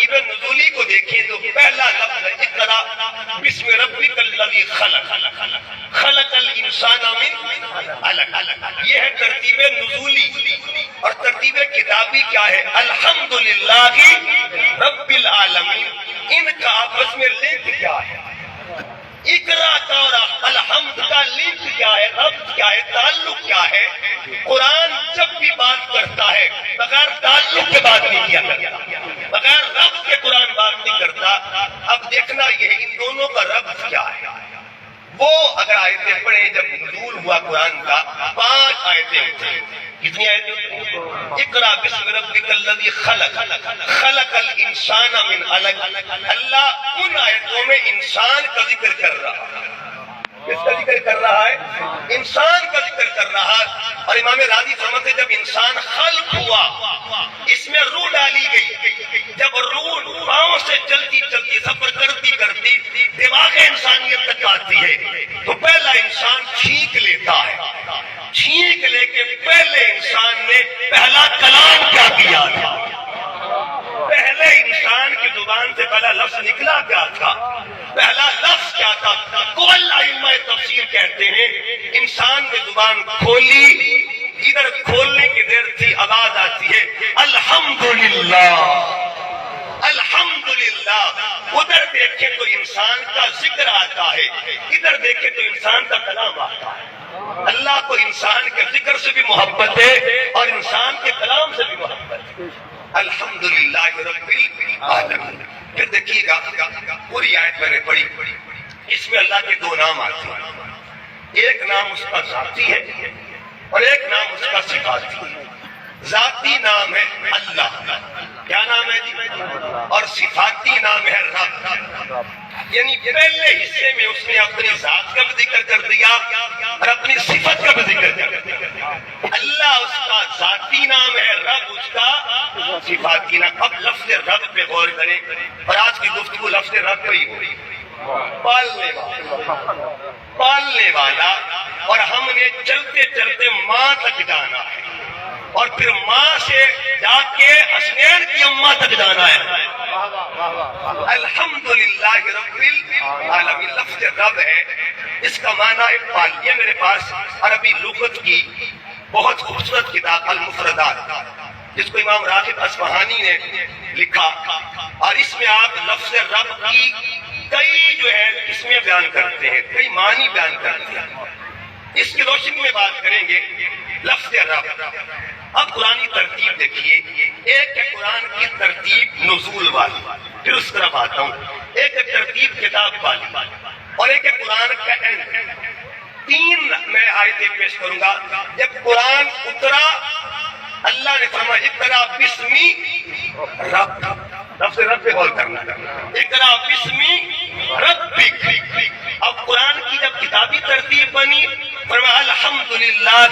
ترتیب نزولی کو دیکھیں تو پہلا لفظ ہے اقرا بسم ربک الذی خلق، خلق الانسان من علق، یہ ہے ترتیب نزولی۔ اور ترتیب کتابی کیا ہے؟ الحمدللہ رب العالمین۔ ان کا آپس میں لنک کیا ہے؟ اقرا کا اور الحمد کا لنک کیا ہے؟ رب کیا ہے؟ تعلق کیا ہے؟ قرآن جب بھی بات کرتا ہے بغیر تعلق کے بات نہیں کیا کرتا، بغیر رب کے قرآن بات نہیں کرتا۔ اب دیکھنا یہ ہے ان دونوں کا رب کیا ہے۔ وہ اگر آیتیں پڑھیں جب نزول ہوا قرآن کا 5 آیتیں ہوتی، کتنی آیتیں؟ اقرا بسم ربک الذی خلق، خلق الانسان من علق۔ اللہ ان آیتوں میں انسان کا ذکر کر رہا ہے۔ کس کا ذکر کر رہا ہے؟ انسان کا ذکر کر رہا ہے۔ اور امام راضی فرماتے ہیں جب انسان خلق ہوا اس میں روح ڈالی گئی، جب روح پاؤں سے چلتی چلتی سفر کرتی کرتی دماغ انسانیت تک آتی ہے تو پہلا انسان چھینک لیتا ہے۔ چھینک لے کے پہلے انسان نے پہلا کلام کیا کیا تھا؟ پہلے انسان کی زبان سے پہلا لفظ نکلا کیا تھا؟ پہلا لفظ کیا تھا؟ کل ائمہ تفسیر کہتے ہیں انسان نے زبان کھولی، ادھر کھولنے کی دیر تھی آواز آتی ہے الحمدللہ، الحمدللہ۔ ادھر دیکھیں تو انسان کا ذکر آتا ہے، ادھر دیکھیں تو انسان کا کلام آتا ہے۔ اللہ کو انسان کے ذکر سے بھی محبت ہے اور انسان کے کلام سے بھی محبت ہے۔ الحمدللہ رب العالمین۔ پھر دیکھیے گا پوری آیت میں نے پڑھی، اس میں اللہ کے 2 نام آتے ہیں، ایک نام اس کا ذاتی ہے اور ایک نام اس کا صفاتی ہے۔ ذاتی نام ہے اللہ، کیا نام ہے جی؟ اور صفاتی نام ہے رب۔ یعنی پہلے حصے میں اس نے اپنی ذات کا بھی ذکر کر دیا اور اپنی صفت کا بھی ذکر کر دیا۔ اللہ اس کا ذاتی نام ہے، رب اس کا صفاتی نام۔ اب لفظ رب پہ غور کریں اور آج کی گفتگو لفظ رب پہ ہی ہوئی، پالنے والا، پالنے والا۔ اور ہم نے چلتے چلتے ماں تک جانا ہے اور پھر ماں سے جا کے حسنین کی اماں تک جانا ہے۔ الحمدللہ رب العالمین لفظ رب ہے، اس کا معنی ہے پال۔ یہ میرے پاس عربی لغت کی بہت خوبصورت کتاب المفردات جس کو امام راغب اصفہانی نے لکھا، اور اس میں آپ لفظ رب کی کئی جو ہے قسمیں بیان کرتے ہیں، کئی معنی بیان کرتے ہیں۔ اس کی روشنی میں بات کریں گے لفظ رب۔ اب قرآنی ترتیب دیکھیے، ایک ہے قرآن کی ترتیب نزول والی، پھر اس طرف آتا ہوں، ایک ہے ترتیب کتاب والی اور ایک ہے قرآن کا اینڈ۔ 3 میں آیتیں پیش کروں گا۔ جب قرآن اترا اللہ نے فرمایا اقرا بسمی رب، لفظ رب پہ غور کرنا، اقرا بسمی ربک۔ اب قرآن کی جب کتابی ترتیب بنی فرمایا الحمدللہ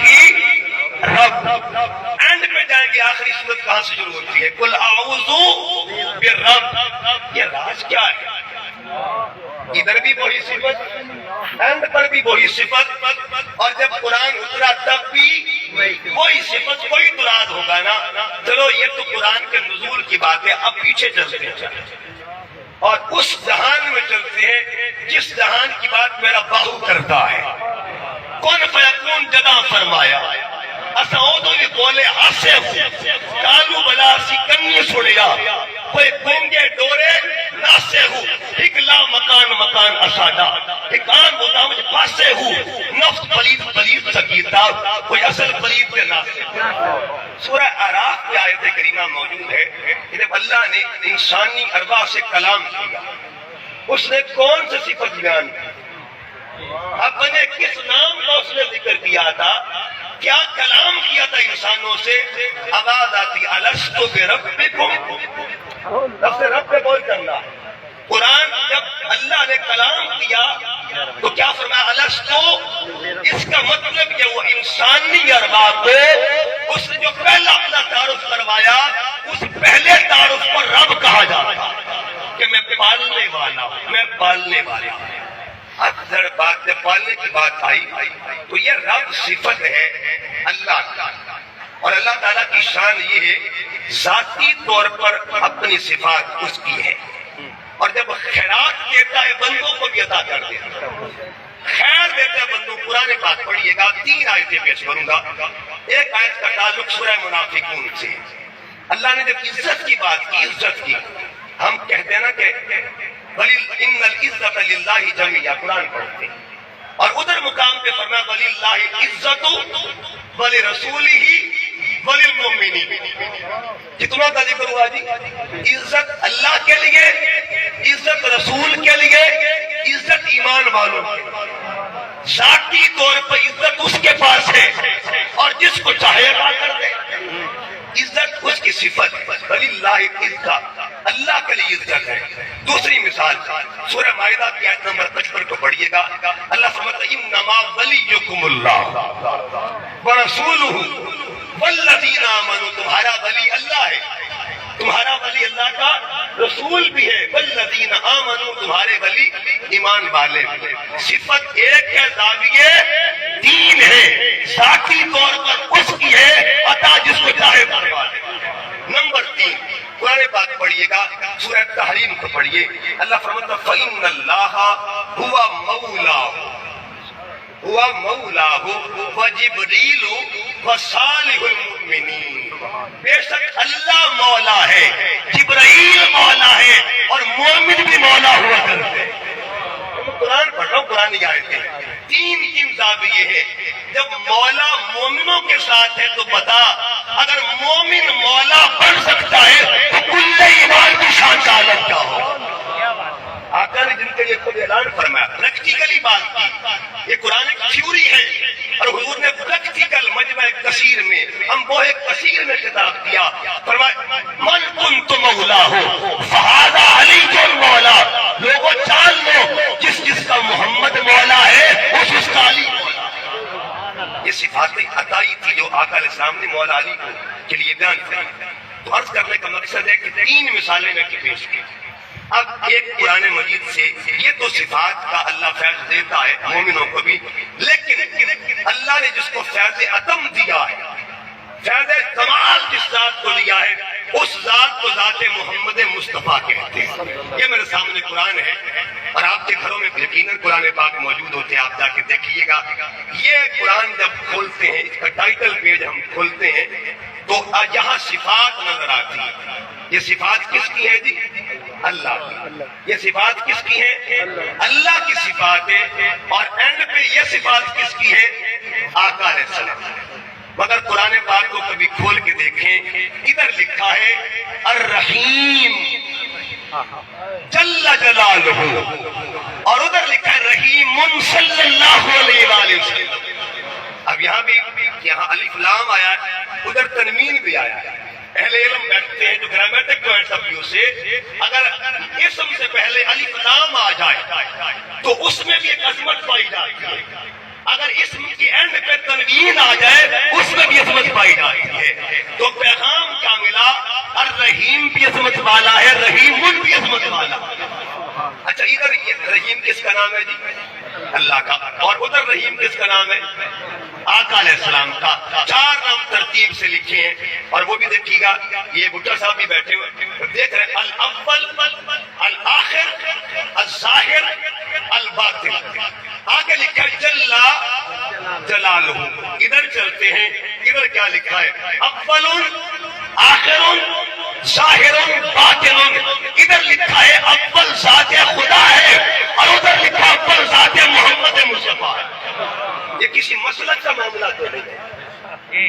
رب۔ اینڈ پہ جائیں گے آخری صورت کہاں سے شروع ہوتی ہے؟ قل اعوذ برب۔ یہ راز کیا ہے؟ ادھر بھی وہی صفت، اینڈ پر بھی وہی صفت، اور جب قرآن اترا تب بھی وہی صفت، وہی مراد ہوگا نا۔ چلو یہ تو قرآن کے نزول کی بات ہے، اب پیچھے چلتے ہیں اور اس جہان میں چلتے ہیں جس جہان کی بات میرا باہو کرتا ہے۔ کون فیکون جدا فرمایا اسعودو بھی بولے ہاسے ہو کالو بلا سی کنی سڑیا کوئی گونگے ڈورے ناسے ہو ہکلا مکان مکان اسادا ہکان بودا مجھے پاسے ہو نفس پلید پلید سکیتا کوئی اصل پلید کے ناسے۔ سورہ اعراف میں آیت کریمہ موجود ہے کہ جب اللہ نے انسانی ارواح سے کلام کیا اس نے کون سی صفت بیان کی، اپنے کس نام کا اس نے ذکر کیا تھا، کیا کلام کیا تھا انسانوں سے؟ آواز آتی الستُ بربکم، لفظ رب پہ غور کرنا۔ قرآن جب اللہ نے کلام کیا تو کیا فرمایا الستُ، اس کا مطلب کہ وہ انسانی ارواح کو اس نے جو پہلا اپنا تعارف کروایا اس پہلے تعارف کو رب کہا جاتا کہ میں پالنے والا ہوں، میں پالنے والا ہوں۔ اکثر بات جب پالنے کی بات آئی تو یہ رب صفت ہے اللہ کا، اور اللہ تعالیٰ کی شان یہ ہے ذاتی طور پر اپنی صفات اس کی ہے، اور جب خیرات دیتا ہے بندوں کو بھی عطا کر دیتا ہے، خیر دیتا ہے بندوں. قرآن پاک پڑھیے گا، 3 آیتیں پیش کروں گا. ایک آیت کا تعلق سورہ منافقون سے. اللہ نے جب عزت کی بات کی، عزت کی، ہم کہتے ہیں نا کہ ان العزت للہ جميعا، قرآن پڑھتے ہیں، اور ادھر مقام پہ فرمایا وللہ العزت ولرسولہ وللمؤمنین. کتنا کا ذکر ہوا جی؟ عزت اللہ کے لیے، عزت رسول کے لیے، عزت ایمان والوں کے لیے. ذاتی طور پر عزت اس کے پاس ہے اور جس کو چاہے عطا کر دے. عزت اس کی صفت ہے. وللہ العزت، اللہ کے لیے عزت ہے. دوسری مثال سورہ مائدہ کی آیت نمبر 55 کو پڑھیے گا. اللہ فرماتا ہے انما ولیکم اللہ ورسولہ والذین آمنوا، تمہارا ولی اللہ ہے، تمہارا ولی اللہ کا رسول بھی ہے. والذین آمنوا، تمہارے ولی ایمان والے بھی. صفت ایک ہے، زاویے 3 ہے. ذاتی طور پر اس کی ہے، عطا جس کو چاہے فرما دے. نمبر 3 قرآن پاک پڑھیے گا، سورہ تحریم کو پڑھیے. اللہ فرماتا ہے فإن اللہ هو مولاه وجبریل وصالح المؤمنین. بے شک اللہ مولا ہے، جبرائیل مولا ہے، اور مومن بھی مولا ہوا کرتے ہیں. قرآن پڑھ رہا ہوں، قرآن کی آیتیں. 3 زاویے ہیں. جب مولا مومنوں کے ساتھ ہے تو بتا، اگر مومن مولا بن سکتا ہے تو کل ایمان کی شان کا عالم کیا ہو. آقا نے جن کے لیے خود اعلان فرمایا، پریکٹیکلی بات کی. یہ قرآن ایک تھیوری ہے، اور حضور نے پریکٹیکل مجمع کثیر میں، ہم وہ ایک کثیر میں خطاب کیا. فرمایا من کنت مولا ہو فہذا علی مولا. لوگوں جان لو، جس کا محمد مولا ہے اس کا علی مولا. یہ صفات عطائی تھی جو آقا علیہ السلام نے مولا علی کے لیے بیان کی. تو عرض کرنے کا مقصد ہے کہ 3 مثالیں میں پیش کی. اب ایک قرآن مجید سے یہ تو صفات کا اللہ فیض دیتا ہے مومنوں کو بھی، لیکن اللہ نے جس کو فیض عتم دیا ہے، فیض کمال جس ذات کو دیا ہے، اس ذات کو ذات محمد مصطفیٰ کہتے ہیں. یہ میرے سامنے قرآن ہے، اور آپ کے گھروں میں یقیناً قرآن پاک موجود ہوتے ہیں، آپ جا کے دیکھیے گا. یہ قرآن جب کھولتے ہیں، اس کا ٹائٹل پیج ہم کھولتے ہیں تو یہاں صفات نظر آتی ہے. یہ صفات کس کی ہے جی؟ اللہ کی. یہ صفات کس کی ہے؟ اللہ کی صفات ہے. اور اینڈ پہ یہ صفات کس کی ہے؟ آقا علیہ السلام. مگر قرآن پاک کو کبھی کھول کے دیکھیں، ادھر لکھا ہے الرحیم جل جلالہ، اور ادھر لکھا ہے رحیم صلی اللہ علیہ وآلہ وسلم. اب یہاں الف لام آیا ہے، ادھر تنوین بھی آیا ہے. اہل علم بیٹھتے ہیں جو گرامیٹک پوائنٹس آف ویو سے، اگر اسم سے پہلے الف لام آ جائے تو اس میں بھی ایک عظمت پائی جاتی ہے. اگر اسم کی اینڈ پہ تنوین آ جائے اس میں بھی عظمت پائی جاتی ہے. تو پیغام کیا ملا؟ الرحیم بھی عظمت والا ہے، رحیم بھی عظمت والا. اچھا، ادھر رحیم کس کا نام ہے جی؟ اللہ کا. اور ادھر رحیم کس کا نام ہے؟ آقا علیہ السلام کا. 4 نام ترتیب سے لکھے ہیں، اور وہ بھی دیکھیے گا. یہ بھٹا صاحب بھی بیٹھے ہوئے دیکھ رہے ہیں. الاول، الآخر، الظاہر، الباطن. آگے لکھا ہے جل جلالہ. ادھر چلتے ہیں، ادھر کیا لکھا ہے؟ اول، آخر، ظاہر، باطن. ادھر لکھا ہے اول ذات خدا ہے، اور ادھر لکھا اول ذات محمد مصطفیٰ ہے. یہ کسی مسلک کا معاملہ تو نہیں ہے،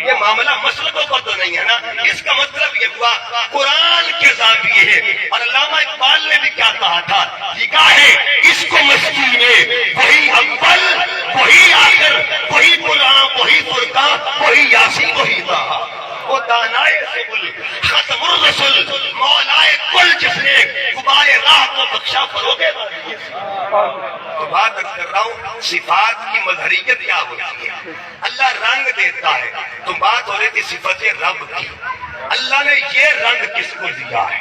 یہ معاملہ مسلکوں کا تو نہیں ہے نا. اس کا مطلب یہ ہوا قرآن کے زاویے ہے. اور علامہ اقبال نے بھی کیا کہا تھا؟ لکھا ہے اس کو مستی میں وہی اول، وہی آخر، وہی قرآن، وہی فرقان، وہی یاسین، وہی طٰہٰ. وہ دانائے سبل، ختم الرسل، مولائے کل، جس نے غبار راہ کو بخشا فروغ. تو بات کر رہا ہوں صفات کی مظہریت کیا ہوتی ہے. اللہ رنگ دیتا ہے. تو بات ہو رہی تھی صفت رب کی. اللہ نے یہ رنگ کس کو دیا ہے،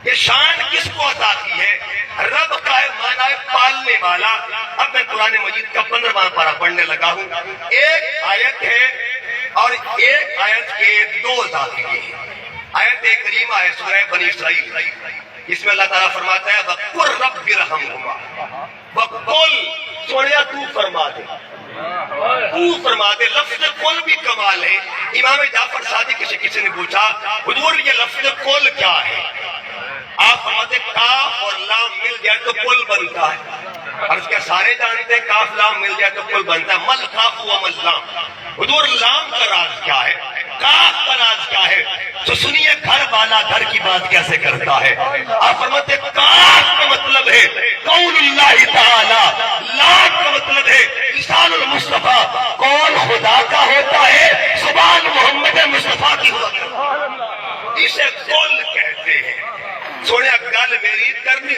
یہ شان کس کو عطا کی ہے؟ رب کا معنی ہے پالنے والا. اب میں قرآن مجید کا 15واں پارہ پڑھنے لگا ہوں. ایک آیت ہے اور ایک آیت کے دو ذاتیے ہیں۔ آیت کریمہ ہے سورہ بنی اسرائیل، اس میں اللہ تعالیٰ فرماتا ہے وَقُلْ رَبِّ ارْحَمْهُمَا، وَقُلْ سوڑیا تو فرما دے، تو فرما دے۔ لفظ قل بھی کمال ہے۔ امام جعفر صادق سے کسی نے پوچھا حضور یہ لفظ قل کیا ہے؟ آپ فرماتے کاف اور لام مل جائے تو قل بنتا ہے۔ اور اس کے سارے جانتے ہیں کاف لام مل جائے تو قل بنتا ہے۔ مل کاف و مل لام، حضور لام کا راز کیا ہے، کاف کا راز کیا ہے؟ تو سنیے گھر والا گھر کی بات کیسے کرتا ہے۔ آپ فرماتے کاف کا مطلب ہے قول اللہ تعالی، لام کا مطلب ہے لسان المصطفیٰ، قول خدا کا ہوتا ہے، زبان محمد مصطفیٰ کی ہوتی ہے، اسے قول کہتے ہیں۔ سوڑیا گل میری کرنی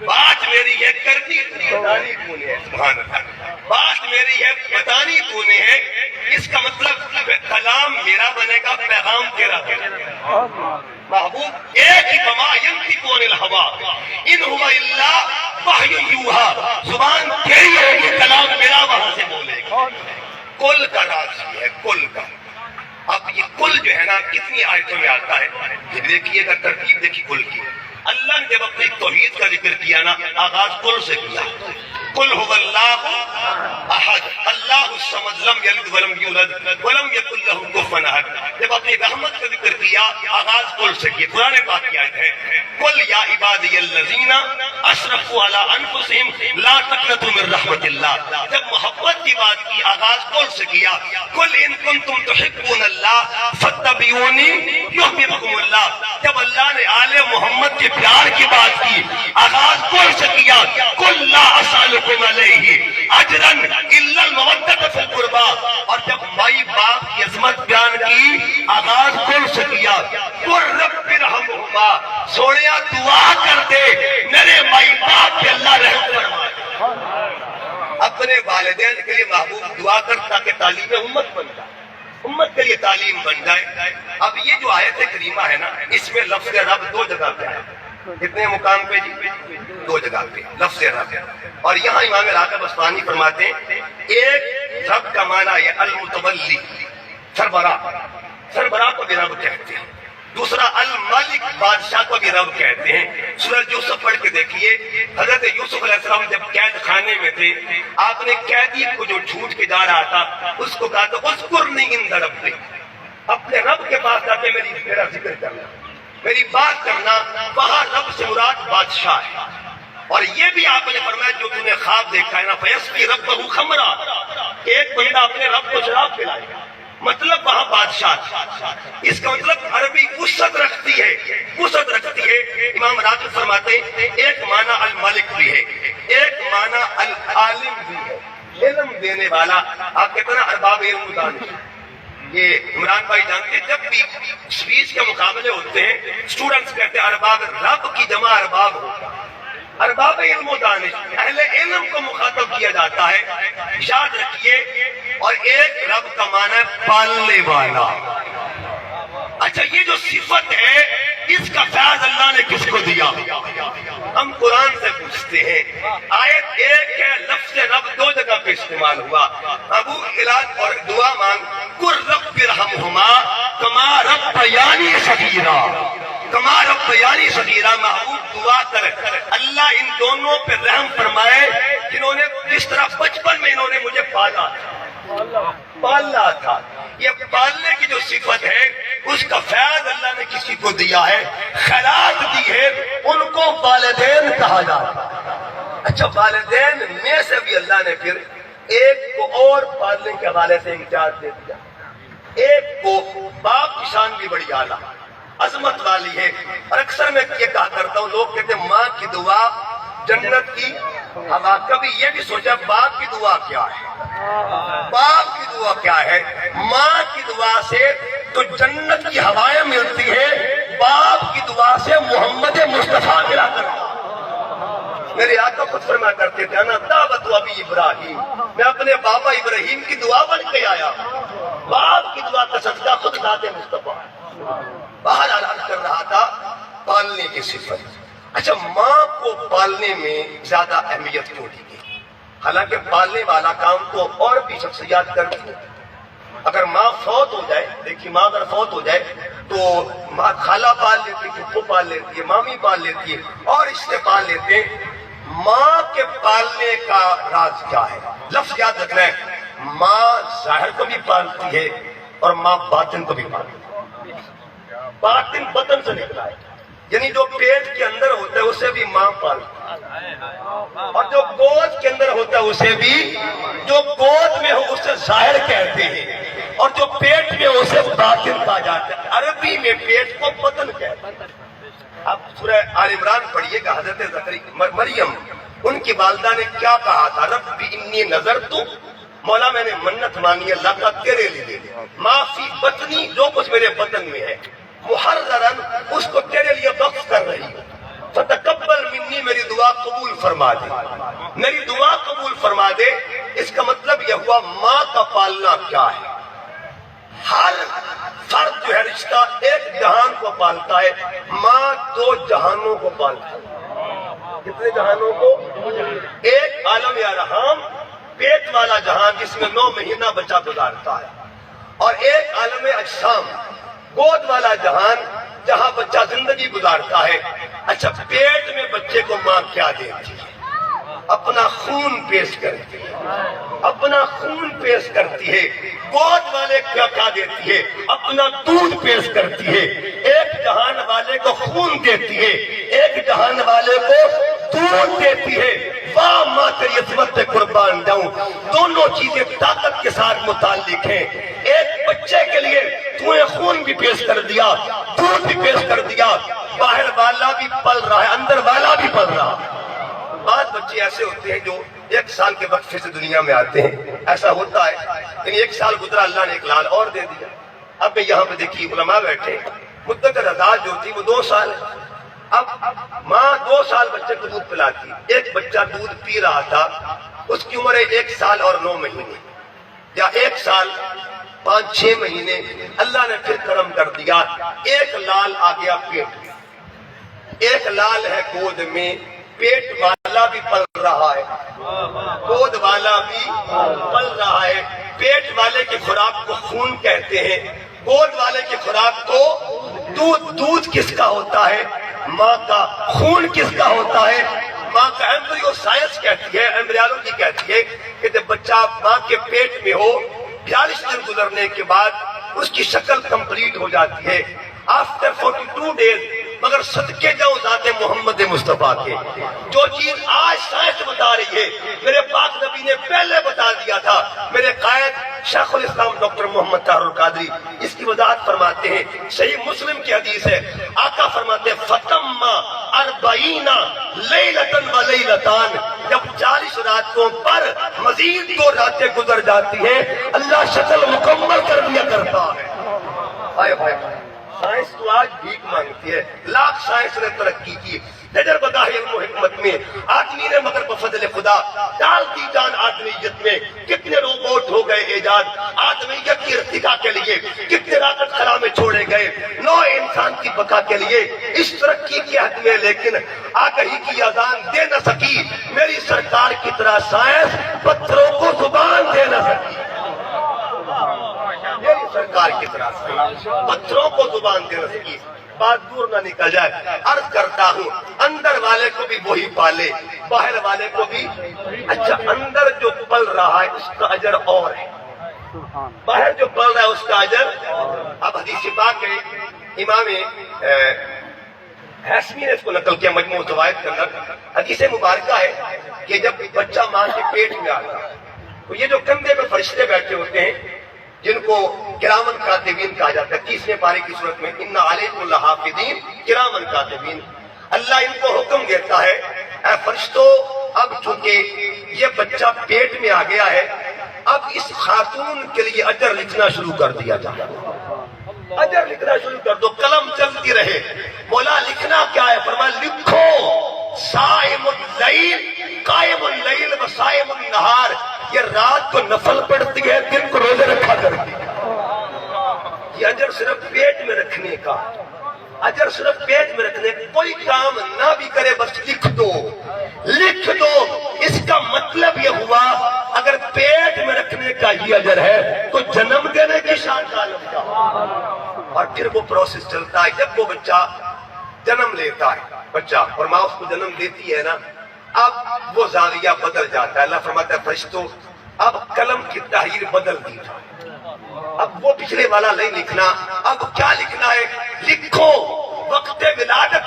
بات میری ہے کرنی بتانی کون ہے، سبحان اللہ، بات میری ہے بتانی کون ہے۔ اس کا مطلب کلام میرا بنے گا، پیغام تیرا بنے گا۔ محبوب ایک ہی بما ینطق عن الہوی ان هو الا وحی یوحی، زبان تیری ہوگی، کلام میرا وہاں سے بولے گا۔ کل کا راز ہے، کل کا۔ اب یہ کل جو ہے نا کتنی آیتوں میں آتا ہے، دیکھیے گا ترتیب دیکھیے کل کی۔ اللہ نے جب اپنی توحید کا ذکر کیا نا آغاز کل سے کیا، قل هو اللہ احد اللہ الصمد لم یلد ولم یولد ولم یکن له کفوا احد۔ جب اپنی رحمت کا ذکر کیا آغاز قل سے کیا۔ قرآن پاک کی آیت ہے قل یا عبادی الذین اسرفوا علی انفسهم لا تقنطوا من رحمت اللہ۔ جب محبت کی بات کی آغاز قل سے کیا، قل ان کنتم تحبون اللہ فاتبعونی یحببکم اللہ۔ جب اللہ نے آل محمد کے پیار کی بات کی آغاز قل سے کیا، قل لا اسألکم علیہ اجرا الا المودۃ فی القربى۔ اور جب مائی باپ کی عظمت بیان کی آغاز قل سے کیا، قل رب ارحمہما، سوڑیا دعا کر دے میرے مائی باپ پہ اللہ رحم فرمائے۔ اپنے والدین کے لیے محبوب دعا کر تاکہ تعلیم امت بن جائے، امت کے لیے تعلیم بن جائے۔ اب یہ جو آیت کریمہ ہے نا اس میں لفظ رب دو جگہ پہ ہے، کتنے مقام پہ جی؟ دو جگہ پہ لفظ رب۔ اور یہاں امام راغب اصفہانی فرماتے ہیں ایک رب کا معنی ہے المتولی، سربراہ، سربراہ کو بھی رب کہتے ہیں۔ دوسرا الملک، بادشاہ کو بھی رب کہتے ہیں۔ سورۃ یوسف پڑھ کے دیکھیے، حضرت یوسف علیہ السلام جب قید خانے میں تھے، آپ نے قیدی کو جو چھوٹ کے جا رہا تھا اس کو کہا تو اذکرنی عند ربی، اپنے رب کے پاس جا کے میرا ذکر کرنا، میری بات کرنا۔ وہاں رب سے مراد بادشاہ ہے۔ اور یہ بھی آپ نے فرمایا جو تم نے خواب دیکھا ہے نا فیسقی ربہ خمرا، کہ ایک بندہ اپنے رب کو شراب پلائے گا، مطلب وہاں بادشاہ۔ اس کا مطلب عربی وسعت رکھتی ہے، وسعت رکھتی ہے۔ امام راغب فرماتے ہیں ایک معنی الملک بھی ہے، ایک معنی العالم بھی ہے، علم دینے والا۔ آپ کہتے ہیں نا ارباب علم دانش، یہ عمران بھائی جانتے ہیں جب بھی اسپیچ کے مقابلے ہوتے ہیں اسٹوڈنٹس کہتے ہیں ارباب، رب کی جمع ارباب ہوتا ہے، ارباب علم و دانش، اہل علم کو مخاطب کیا جاتا ہے، یاد رکھیے۔ اور ایک رب کا معنی ہے پالنے والا۔ اچھا یہ جو صفت ہے اس کا فیض اللہ نے کس کو دیا؟ ہم قرآن سے پوچھتے ہیں۔ آیت ایک ہے، لفظ رب دو جگہ پہ استعمال ہوا۔ ابو علاج اور دعا مانگ قل رب ارحمہما کما ربیانی صغیرا، کما ربیانی صغیرا۔ محبوب دعا کر اللہ ان دونوں پہ رحم فرمائے جنہوں نے جس طرح بچپن میں انہوں نے مجھے پالنا تھا۔ یہ پالنے کی جو صفت ہے اس کا فیض اللہ نے کسی کو دیا ہے، خیرات دی ہے، ان کو والدین کہا جاتا ہے۔ اچھا والدین میں سے بھی اللہ نے پھر ایک کو اور پالنے کے حوالے سے امتیاز دے دیا، ایک کو باپ کی شان بھی بڑی اعلیٰ عظمت والی ہے۔ اور اکثر میں یہ کہا کرتا ہوں، لوگ کہتے ہیں ماں کی دعا جنت کی ہوا، کبھی یہ بھی سوچا باپ کی دعا کیا ہے؟ باپ کی دعا کیا ہے؟ ماں کی دعا سے تو جنت کی ہوائیں ملتی ہے، باپ کی دعا سے محمد مصطفیٰ ملا کرتا۔ میرے آقا خود فرمایا کرتے تھے انا دعوت ابی ابراہیم، میں اپنے بابا ابراہیم کی دعا بن کے آیا۔ باپ کی دعا کا صدقہ خود ذات مصطفیٰ باہر اعلان کر رہا تھا پالنے کی صفت۔ اچھا ماں کو پالنے میں زیادہ اہمیت کیوں دی گئی؟ حالانکہ پالنے والا کام تو اور بھی شخصیات کرتی ہیں. اگر ماں فوت ہو جائے، دیکھیے ماں اگر فوت ہو جائے تو ماں خالہ پال لیتی ہے، پھپھو پال لیتی ہے، مامی پال لیتی ہے اور رشتے پال لیتے ہیں. ماں کے پالنے کا راز کیا ہے؟ لفظ یاد رکھنا ہے، ماں ظاہر کو بھی پالتی ہے اور ماں باطن کو بھی پالتی ہے. باطن بطن سے نکلا ہے، یعنی جو پیٹ کے اندر ہوتا ہے اسے بھی ماں پالتی ہے، اور جو گود کے اندر ہوتا ہے اسے بھی، جو گود میں ہو اسے ظاہر کہتے ہیں اور جو پیٹ میں اسے باطن کہا جاتا ہے. عربی میں پیٹ کو بطن کہتے ہیں. اب سورہ آل عمران پڑھیے گا، حضرت مریم ان کی والدہ نے کیا کہا تھا؟ رب انی نذرت، مولا میں نے منت مانی اللہ کا تیرے لیے، ما فی بطنی، جو کچھ میرے بطن میں ہے، محررن، اس کو تیرے لیے وقف کر رہی ہوں، فتقبل منی، میری دعا قبول فرما دے، میری دعا قبول فرما دے. اس کا مطلب یہ ہوا ماں کا پالنا کیا ہے. ہر فرد جو ہے رشتہ ایک جہان کو پالتا ہے، ماں دو جہانوں کو پالتا ہے. کتنے جہانوں کو؟ ایک عالم ارحام، پیٹ والا جہان جس میں 9 مہینہ بچہ گزارتا ہے، اور ایک عالم اجسام، گود والا جہان جہاں بچہ زندگی گزارتا ہے. اچھا، پیٹ میں بچے کو ماں کیا دیتی ہے؟ اپنا خون پیش کرتی ہے، اپنا خون پیش کرتی ہے. گود والے کیا دیتی ہے؟ اپنا دودھ پیش کرتی ہے. ایک جہان والے کو خون دیتی ہے، ایک جہان والے کو دودھ دیتی ہے. واہ ماں تیری عظمت پہ قربان جاؤں، دونوں چیزیں طاقت کے ساتھ متعلق ہیں. ایک بچے کے لیے تو نے خون بھی پیش کر دیا، دودھ بھی پیش کر دیا، باہر والا بھی پل رہا ہے، اندر والا بھی پل رہا ہے. بعض بچے ایسے ہوتے ہیں جو 1 سال کے وقفے سے دنیا میں آتے ہیں، ایسا ہوتا ہے. یعنی 1 سال گزرا، اللہ نے ایک لال اور دے دیا. اب میں یہاں پہ دیکھیے علماء بیٹھے، مدت رضاعت جو تھی وہ 2 سال ہے. اب ماں 2 سال بچے کو دودھ پلاتی. ایک بچہ دودھ پی رہا تھا، اس کی عمر ہے 1 سال اور 9 مہینے، یا 1 سال 5-6 مہینے. اللہ نے پھر کرم کر دیا، ایک لال آ گیا پیٹ میں، ایک لال ہے گود میں. پیٹ والا بھی پل رہا ہے، گود والا بھی پل رہا ہے. پیٹ والے کی خوراک کو خون کہتے ہیں، گود والے کی خوراک کو دودھ. دودھ کس کا ہوتا ہے؟ ماں کا. خون کس کا ہوتا ہے؟ ماں کا. ایمبریو سائنس کہتی ہے، ایمبریالوجی کہتی ہے کہ جب بچہ ماں کے پیٹ میں ہو 42 دن گزرنے کے بعد اس کی شکل کمپلیٹ ہو جاتی ہے. After 42 days. مگر صدقے جاؤں ذات محمد مصطفیٰ کے، جو چیز آج سائنس بتا رہی ہے میرے پاک نبی نے پہلے بتا دیا تھا. میرے قائد شیخ الاسلام ڈاکٹر محمد طاہر القادری اس کی وضاحت فرماتے ہیں. صحیح مسلم کی حدیث ہے، آقا فرماتے ہیں فَتَمَّ 40 لیلۃ و لیلتان، جب 40 راتوں پر مزید 2 راتیں گزر جاتی ہیں اللہ شکل مکمل کر دیا کرتا ہے. ہائے ہائے، سائنس تو آج بھیک مانگتی ہے. لاکھ سائنس نے ترقی کی، تجربہ گاہ علم و حکمت میں آدمی نے مگر بفضل خدا ڈال دی جان آدمیت میں. کتنے روبوٹ ہو گئے ایجاد آدمیت کی ارتقا کے لیے، کتنے راکٹ خلا میں چھوڑے گئے نو انسان کی بقا کے لیے اس ترقی کی حد میں. لیکن آگہی کی اذان دے نہ سکی میری سرکار کی طرح سائنس پتھروں کو زبان دے نہ سکی. میری سرکار کی طرح پتھروں کو زبان دے نہ سکی. بات دور نہ نکل جائے، عرض کرتا ہوں اندر والے کو بھی وہی پالے، باہر والے کو بھی. اچھا، اندر جو پل رہا ہے اس کا اجر اور ہے، باہر جو پل رہا ہے اس کا اجر. اب حدیث پاک ہے، امام حسمی نے اس کو نقل کیا مجموع زوائد کے اندر. حدیث مبارکہ ہے کہ جب بچہ ماں کے پیٹ میں آتا تو یہ جو کندھے میں فرشتے بیٹھے ہوتے ہیں جن کو کرامن کاتبین کہا جاتا ہے، 30ویں پارے کی صورت میں ان علیکم لحافظین کرامن کاتبین، اللہ ان کو حکم دیتا ہے اے فرشتوں اب چونکہ یہ بچہ پیٹ میں آ گیا ہے اب اس خاتون کے لیے اجر لکھنا شروع کر دیا جائے. اجر لکھنا شروع کر دو، قلم چلتی رہے. مولا لکھنا کیا ہے؟ فرمایا لکھو صائم اللیل قائم اللیل و صائم النہار، یہ رات کو نفل پڑھتی ہے دن کو روزے رکھا کرتی ہے. یہ اجر صرف پیٹ میں رکھنے کا. اجر صرف پیٹ میں رکھنے، کوئی کام نہ بھی کرے بس لکھ دو، لکھ دو۔ اس کا مطلب یہ ہوا اگر پیٹ میں رکھنے کا یہ اجر ہے تو جنم دینے کی شان کا عالم کیا؟ اور پھر وہ پروسیس چلتا ہے، جب وہ بچہ جنم لیتا ہے بچہ اور ماں اس کو جنم دیتی ہے نا، اب وہ زاویہ بدل جاتا ہے۔ اللہ فرماتا ہے فرشتوں اب قلم کی تحریر بدل دی جائے، اب وہ پچھلے والا نہیں لکھنا، اب کیا لکھنا ہے؟ لکھو وقت ولادت،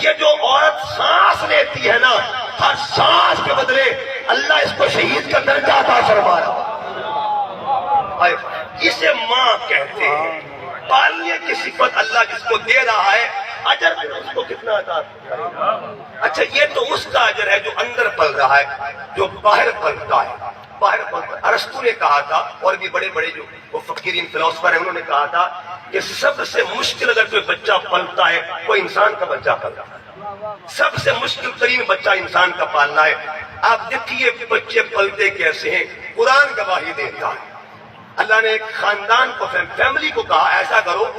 یہ جو عورت سانس لیتی ہے نا، ہر سانس کے بدلے اللہ اس کو شہید کا درجہ عطا فرما رہا ہے۔ اسے ماں کہتے ہیں۔ پالنے کی صفت اللہ جس کو دے رہا ہے، اجر اس کو کتنا عطا کرے گا؟ اچھا یہ تو اس کا اجر ہے جو اندر پل رہا ہے، جو باہر پلتا ہے، باہر پلتا ہے۔ ارسطو نے کہا تھا، اور بھی بڑے بڑے جو مفکرین فلاسفر ہیں، انہوں نے کہا تھا کہ سب سے مشکل اگر کوئی بچہ پلتا ہے وہ انسان کا بچہ پلتا ہے، سب سے مشکل ترین بچہ انسان کا پالنا ہے۔ آپ دیکھیے بچے پلتے کیسے ہیں، قرآن گواہی دیتا ہے۔ اللہ نے ایک خاندان کو، فیملی کو کہا ایسا کرو،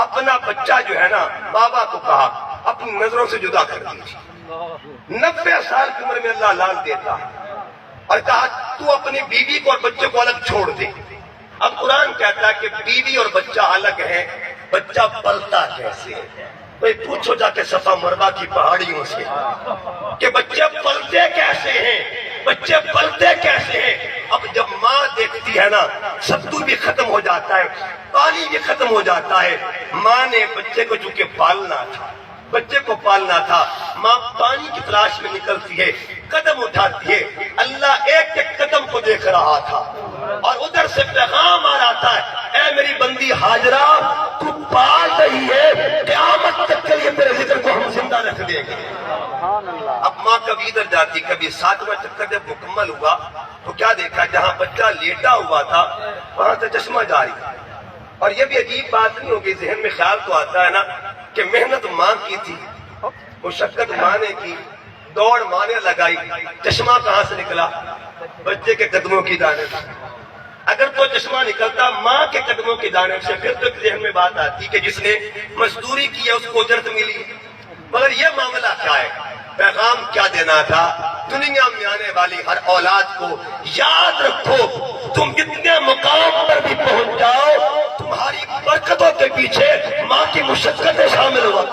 اپنا بچہ جو ہے نا، بابا کو کہا اپنی نظروں سے جدا کر دیجیے۔ 90 سال کی عمر میں اللہ لال دیتا ہے، اور کہا تو اپنی بیوی کو اور بچے کو الگ چھوڑ دے۔ اب قرآن کہتا ہے کہ بیوی اور بچہ الگ ہے، بچہ پلتا کیسے ہے؟ کوئی پوچھو جا کے صفا مروا کی پہاڑیوں سے کہ بچے پلتے کیسے ہیں، بچے پلتے کیسے ہیں؟ اب جب ماں دیکھتی ہے نا، ستو بھی ختم ہو جاتا ہے، پانی بھی ختم ہو جاتا ہے۔ ماں نے بچے کو چونکہ پالنا تھا، بچے کو پالنا تھا، ماں پانی کی تلاش میں نکلتی ہے، قدم اٹھاتی ہے۔ اللہ ایک ایک قدم کو دیکھ رہا تھا، اور ادھر سے پیغام آ رہا تھا، اے میری بندی ہاجرہ، تو پال رہی ہے، قیامت تک کے لیے تیرے ذکر کو ہم زندہ رکھ دیں گے۔ اب ماں کبھی ادھر جاتی، کبھی 7واں چکر جب مکمل ہوا تو کیا دیکھا، جہاں بچہ لیٹا ہوا تھا وہاں سے چشمہ جاری۔ اور یہ بھی عجیب بات نہیں ہوگی، ذہن میں خیال تو آتا ہے نا کہ محنت ماں کی تھی، مشقت ماں نے کی، دوڑ ماں نے لگائی، چشمہ کہاں سے نکلا؟ بچے کے قدموں کی جانب سے۔ اگر تو چشمہ نکلتا ماں کے قدموں کی جانب سے، پھر تو ذہن میں بات آتی کہ جس نے مزدوری کی ہے اس کو اجرت ملی، مگر یہ معاملہ کیا ہے؟ پیغام کیا دینا تھا؟ دنیا میں آنے والی ہر اولاد کو یاد رکھو، تم جتنے مقام پر بھی پہنچ جاؤ، تمہاری برکتوں کے پیچھے ماں کی مشقتیں شامل ہوا۔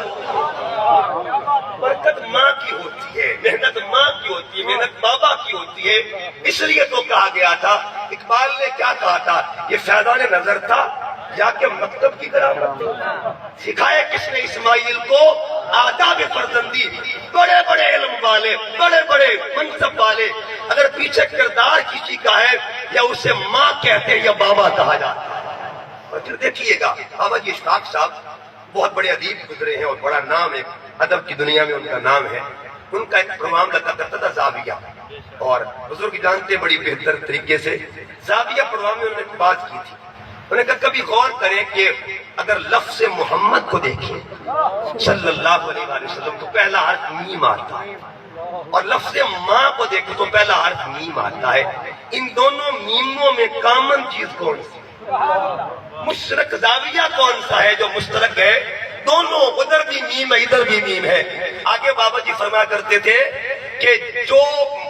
برکت ماں کی ہوتی ہے، محنت ماں کی ہوتی ہے، محنت بابا کی ہوتی ہے۔ اس لیے تو کہا گیا تھا، اقبال نے کیا کہا تھا، یہ فیضان نظر تھا یا کہ مکتب کی طرح سکھائے کس نے اسماعیل کو آداب فرزندی؟ بڑے بڑے علم والے، بڑے بڑے منصب والے، اگر پیچھے کردار کسی کا ہے یا اسے ماں کہتے ہیں یا بابا کہا جاتا ہے۔ اور پھر دیکھیے گا بابا جی اشفاق صاحب بہت بڑے ادیب گزرے ہیں، اور بڑا نام ہے ادب کی دنیا میں ان کا نام ہے۔ ان کا ایک پروگرام لگا کرتا تھا زاویہ، اور بزرگ جانتے بڑی بہتر طریقے سے زاویہ پروگرام میں انہوں نے بات کی تھی۔ انہوں نے کہا کبھی غور کریں کہ اگر لفظ محمد کو دیکھیں صلی اللہ علیہ وآلہ وسلم تو پہلا حرف میم آتا ہے، اور لفظ ماں کو دیکھیں تو پہلا حرف میم آتا ہے۔ ان دونوں میموں میں کامن چیز کون سی؟ مشترک زاویہ کون سا ہے جو مشترک ہے؟ دونوں، ادھر بھی میم ہے ادھر بھی میم ہے۔ آگے بابا جی فرمایا کرتے تھے کہ جو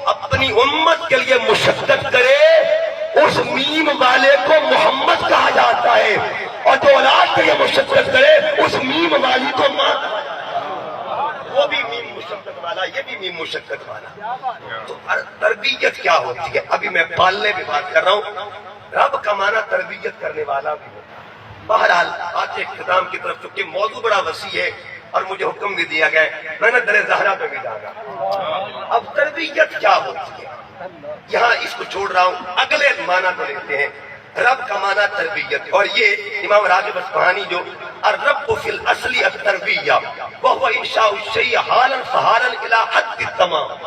اپنی امت کے لیے مشقت کرے اس میم والے کو محمد کہا جاتا ہے، اور جو اولاد کے لیے مشقت کرے اس میم والی کو ماں کہا جاتا ہے۔ وہ بھی میم مشقت والا، یہ بھی میم مشقت والا۔ تو تربیت کیا ہوتی ہے؟ ابھی میں پالنے کی بات کر رہا ہوں، رب کا معنی تربیت کرنے والا بھی ہوتا ہے۔ بہرحال آتے اختتام کی طرف، چونکہ موضوع بڑا وسیع ہے اور مجھے حکم بھی دیا گیا ہے، میں نے در زہرا پہ بھی جانا۔ اب تربیت کیا ہوتی ہے؟ یہاں اس کو چھوڑ رہا ہوں، اگلے معنی کو لیتے ہیں۔ رب کا معنی تربیت، اور یہ امام راغب اصفہانی جو الرب فی الاصل التربیہ وہو انشاء الشیء حالا فحالا الی حد التمام،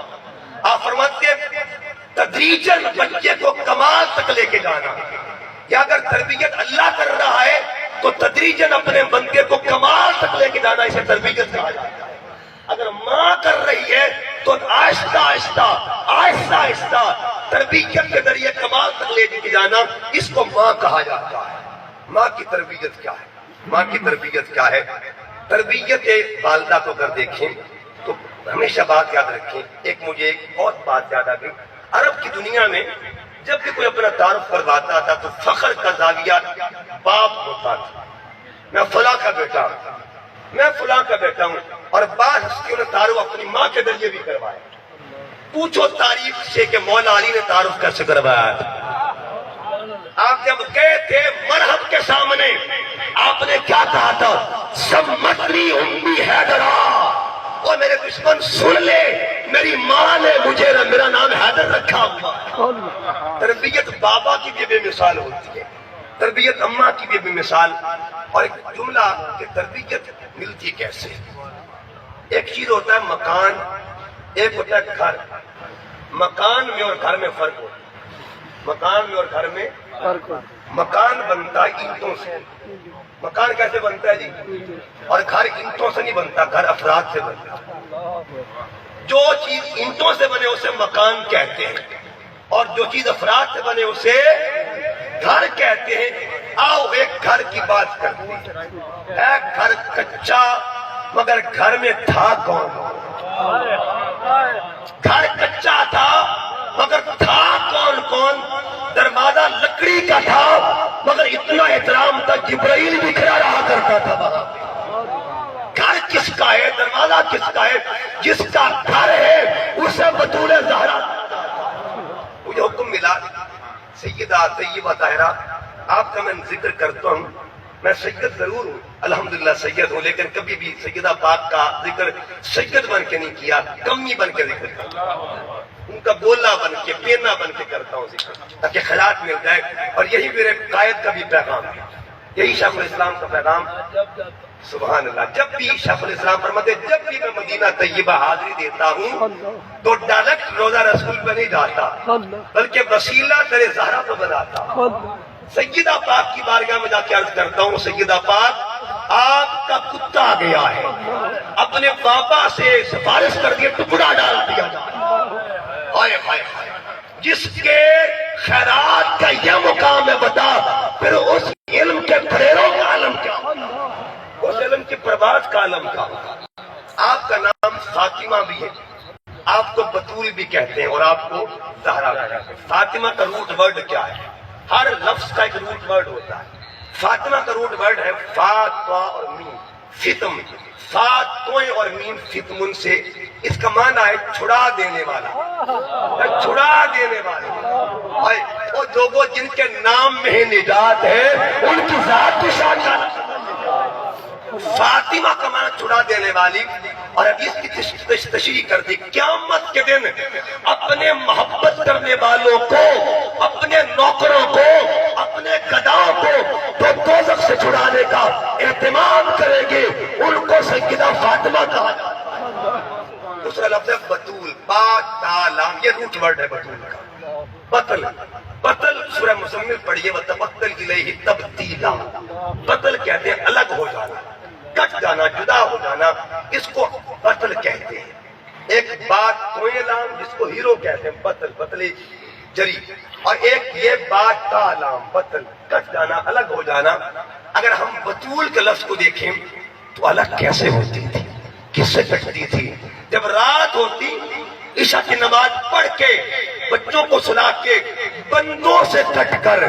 آپ فرماتے ہیں تدریجاً بچے کو کمال تک لے کے جانا، یا اگر تربیت اللہ کر رہا ہے تو تدریجاً اپنے بندے کو کمال تک لے کے جانا، اسے تربیت کہا جاتا ہے۔ اگر ماں کر رہی ہے تو آہستہ آہستہ آہستہ آہستہ تربیت کے ذریعے کمال تک لے کے جانا، اس کو ماں کہا جاتا ہے۔ ماں کی تربیت کیا ہے؟ ماں کی تربیت کیا ہے؟ تربیت والدہ کو اگر دیکھیں تو ہمیشہ بات یاد رکھیں. ایک مجھے ایک اور بات یاد آ گئی. عرب کی دنیا میں جب بھی کوئی اپنا تعارف کرواتا تھا تو فخر کا زاویہ باپ ہوتا تھا. میں فلاں کا بیٹا ہوں، میں فلاں کا بیٹا ہوں. اور بعض ہستیوں نے تعارف اپنی ماں کے ذریعے بھی کروایا. پوچھو تاریخ سے کہ مولا علی نے تعارف کیسے کروایا تھا. آپ جب گئے تھے مرحب کے سامنے آپ نے کیا کہا تھا؟ سمتنی امی حیدرا. اور میرے دشمن سن لے، میری ماں نے مجھے میرا نام حیدر رکھا ہوا. تربیت بابا کی بھی بے مثال ہوتی ہے، تربیت اماں کی بھی بے مثال. اور ایک جملہ کہ تربیت ملتی کیسے. ایک چیز ہوتا ہے مکان، ایک ہوتا ہے گھر. مکان میں اور گھر میں فرق ہوتا ہے. مکان میں اور گھر میں فرق ہوتا ہے. مکان بنتا ہے اینٹوں سے. مکان کیسے بنتا ہے جی؟ اور گھر اینٹوں سے نہیں بنتا، گھر افراد سے بنتا. جو چیز اینٹوں سے بنے اسے مکان کہتے ہیں، اور جو چیز افراد سے بنے اسے گھر کہتے ہیں. آؤ ایک گھر کی بات کرتے ہیں. ایک گھر کچا مگر گھر میں تھا کون؟ گھر کچا تھا مگر تھا کون کون؟ دروازہ لکڑی کا تھا مگر اتنا احترام تھا جبرائیل بھی کھڑا رہا کرتا تھا وہاں پہ. گھر کس کا ہے؟ دروازہ کس کا ہے؟ جس کا گھر ہے اسے بطول زہرا. مجھے حکم ملا سیدہ طیبہ طاہرہ آپ کا میں ذکر کرتا ہوں. میں سید ضرور ہوں، الحمدللہ سید ہوں، لیکن کبھی بھی سیدہ پاک کا ذکر سید بن کے نہیں کیا، کمی بن کے ذکر کرتا ہوں. ان کا بولا بن کے، پینا بن کے کرتا ہوں ذکر تاکہ خیرات مل جائے. اور یہی میرے قائد کا بھی پیغام ہے، یہی شیخ الاسلام کا پیغام. سبحان اللہ. جب بھی شیخ الاسلام فرماتے جب بھی میں مدینہ طیبہ حاضری دیتا ہوں تو ڈائریکٹ روزہ رسول پہ نہیں جاتا بلکہ وسیلہ تیرے زہرا کو بناتا. سیدہ پاک کی بارگاہ میں جا کے عرض کرتا ہوں سیدہ پاک آپ کا کتا آ گیا ہے، اپنے بابا سے سفارش کر کے ٹکڑا ڈال دیا جائے. ہائے ہائے ہائے، جس کے خیرات کا یہ مقام ہے بتا پھر اس علم کے پھریروں کا عالم کیا، اس علم کی پرواز کا عالم کا. آپ کا نام فاطمہ بھی ہے، آپ کو بطول بھی کہتے ہیں اور آپ کو زہرا بھی کہتے ہیں. فاطمہ کا روٹ ورڈ کیا ہے؟ ہر لفظ کا ایک روٹ ورڈ ہوتا ہے. فاطمہ کا روٹ ورڈ ہے فا طا اور میم. فتم، فا توئیں اور میم فتمن سے. اس کا معنی ہے چھڑا دینے والا، چھڑا دینے والا. اور لوگوں جن کے نام میں ہی نجات ہے ان کی ذات کی شان جانا. فاطمہ کا معنی چھڑا دینے والی. اور اب اس کی تشریح کر دی. قیامت کے دن اپنے محبت کرنے والوں کو، اپنے نوکروں کو، اپنے گداؤں کو تو دوزخ سے چھڑانے کا اہتمام کریں گے ان کو سیدہ فاطمہ کہا جاتا ہے. دوسرا لفظ ہے بطول، با تا لام، یہ روٹ ورڈ ہے بطول کا. بطل، بطل سورہ مزمل پڑھیے وتبتل الیہ تبتیلا. بطل کہتے ہیں الگ ہو جانا، کٹ جانا، جدا ہو جانا، اس کو بطل کہتے ہیں. ایک بات کوئے لام جس کو ہیرو کہتے ہیں بطل، بطلی جری. اور ایک یہ بات کا لام بطل، کٹ جانا، الگ ہو جانا. اگر ہم بطول کے لفظ کو دیکھیں تو الگ کیسے ہوتی تھی، کس سے کٹتی تھی؟ جب رات ہوتی عشاء کی نماز پڑھ کے بچوں کو سلا کے بندوں سے کٹ کر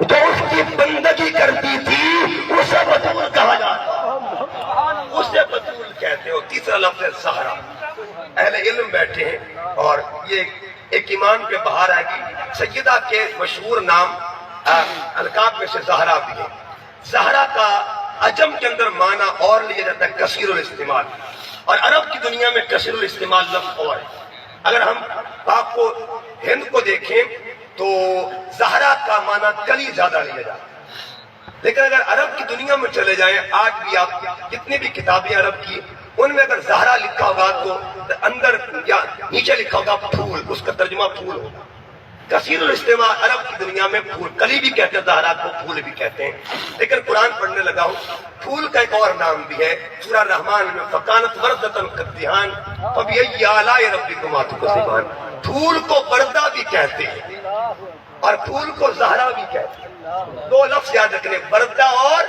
جو اس کی بندگی کرتی تھی اسے بطول کہا جاتا، اسے بطول کہتے ہو. تیسرا لفظ ہے زہرا. اہل علم بیٹھے ہیں اور یہ ایک ایمان پہ بہار آئے گی. سیدہ کے مشہور نام القاب میں سے زہرا بھی ہے. زہرا کا عجم کے اندر معنی اور لیا جاتا ہے کثیر الاستعمال، اور عرب کی دنیا میں کثیر الاستعمال لفظ اور ہے. اگر ہم آپ کو ہند کو دیکھیں تو زہرا کا معنی کلی زیادہ لیا جاتا ہے. لیکن اگر عرب کی دنیا میں چلے جائیں، آج بھی آپ جتنی بھی کتابیں عرب کی ان میں اگر زہرا لکھا ہوگا تو اندر یا نیچے لکھا ہوگا پھول، اس کا ترجمہ پھول ہوگا. کثیر الاستعمال عرب کی دنیا میں پھول، کلی بھی کہتے ہیں زہرا کو، پھول بھی کہتے ہیں. لیکن قرآن پڑھنے لگا ہوں پھول کا ایک اور نام بھی ہے. سورہ رحمان میں فکانت وردۃ کالدہان فبأی آلاء ربکما تکذبان. پھول کو وردہ بھی کہتے ہیں اور پھول کو زہرا بھی کہتے ہیں. دو لفظ یاد رکھنے، وردہ اور